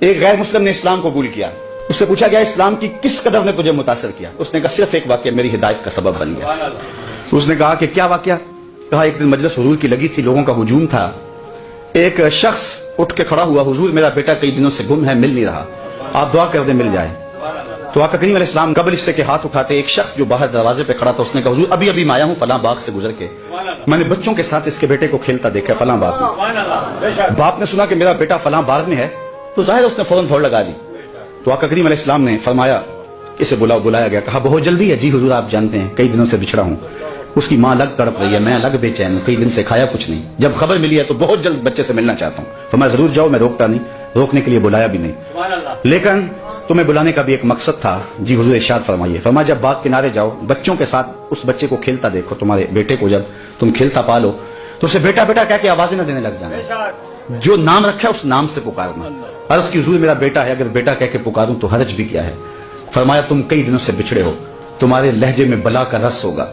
ایک غیر مسلم نے اسلام قبول کیا. اس سے پوچھا گیا اسلام کی کس قدر نے تجھے متاثر کیا؟ اس نے کہا صرف ایک واقعہ میری ہدایت کا سبب بن گیا. اس نے کہا کہ کیا واقعہ؟ کہا ایک دن مجلس حضور کی لگی تھی، لوگوں کا ہجوم تھا. ایک شخص اٹھ کے کھڑا ہوا، حضور میرا بیٹا کئی دنوں سے گم ہے، مل نہیں رہا، آپ دعا کر دیں مل جائے. تو آقا کریم علیہ السلام قبل اس سے کے ہاتھ اٹھاتے ایک شخص جو باہر دروازے پہ کھڑا تھا اس نے کہا حضور ابھی میں آیا ہوں فلاں باغ سے گزر کے، میں نے بچوں کے ساتھ اس کے بیٹے کو کھیلتا دیکھا فلاں باغ میں. باپ نے سنا کہ میرا بیٹا فلاں باغ میں ہے تو ظاہر اس نے فوراً دوڑ لگا دی. تو آقا کریم علیہ السلام نے فرمایا اسے بلایا گیا. کہا بہت جلدی ہے؟ جی حضور آپ جانتے ہیں کئی دنوں سے بچھڑا ہوں، اس کی ماں الگ تڑپ رہی ہے، میں الگ بے چین ہوں، کئی دن سے کھایا کچھ نہیں، جب خبر ملی ہے تو بہت جلد بچے سے ملنا چاہتا ہوں. تو میں ضرور جاؤ، میں روکتا نہیں، روکنے کے لیے بلایا بھی نہیں، لیکن تمہیں بلانے کا بھی ایک مقصد تھا. جی حضور ارشاد فرمائیے. فرمایا جب باغ کنارے جاؤ بچوں کے ساتھ اس بچے کو کھیلتا دیکھو، تمہارے بیٹے کو جب تم کھیلتا پالو تو اسے بیٹا بیٹا کہہ کے آوازیں نہ دینے لگ جانا، جو نام رکھا ہے اس نام سے پکارنا. عرض کی حضور میرا بیٹا ہے، اگر بیٹا کہہ کے پکاروں تو حرج بھی کیا ہے؟ فرمایا تم کئی دنوں سے بچھڑے ہو، تمہارے لہجے میں بلا کا رس ہوگا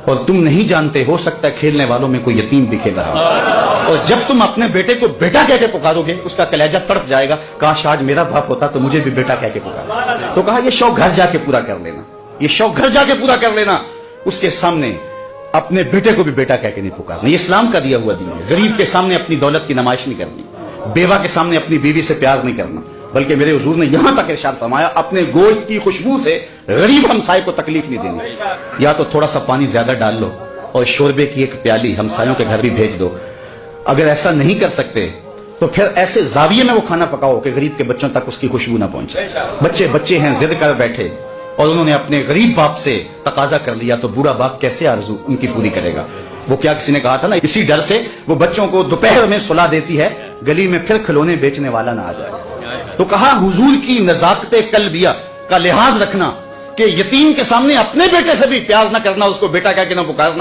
اور تم نہیں جانتے، ہو سکتا ہے کھیلنے والوں میں کوئی یتیم بھی کھیل رہا ہو، اور جب تم اپنے بیٹے کو بیٹا کہہ کے پکارو گے اس کا کلیجہ تڑپ جائے گا، کاش آج میرا باپ ہوتا تو مجھے بھی بیٹا کہہ کے پکارا. تو کہا یہ شوق گھر جا کے پورا کر لینا، یہ شوق گھر جا کے پورا کر لینا، اس کے سامنے اپنے بیٹے کو بھی بیٹا کہہ کے نہیں پکارنا. یہ اسلام کا دیا ہوا دین ہے. غریب کے سامنے اپنی دولت کی نمائش نہیں کرنی، بیوہ کے سامنے اپنی بیوی سے پیار نہیں کرنا، بلکہ میرے حضور نے یہاں تک ارشاد فرمایا اپنے گوشت کی خوشبو سے غریب ہمسائے کو تکلیف نہیں دینی. یا تو تھوڑا سا پانی زیادہ ڈال لو اور شوربے کی ایک پیالی ہمسایوں کے گھر بھی بھیج دو. اگر ایسا نہیں کر سکتے تو پھر ایسے زاویے میں وہ کھانا پکاؤ کہ غریب کے بچوں تک اس کی خوشبو نہ پہنچے. بچے ہیں ضد کر بیٹھے اور انہوں نے اپنے غریب باپ سے تقاضا کر لیا تو بوڑھا باپ کیسے آرزو ان کی پوری کرے گا؟ وہ کیا کسی نے کہا تھا نا، اسی ڈر سے وہ بچوں کو دوپہر میں سلا دیتی ہے گلی میں پھر کھلونے بیچنے والا نہ آ جائے. تو کہا حضور کی نزاکت قلبیہ کا لحاظ رکھنا کہ یتیم کے سامنے اپنے بیٹے سے بھی پیار نہ کرنا، اس کو بیٹا کہہ کے نہ پکارنا.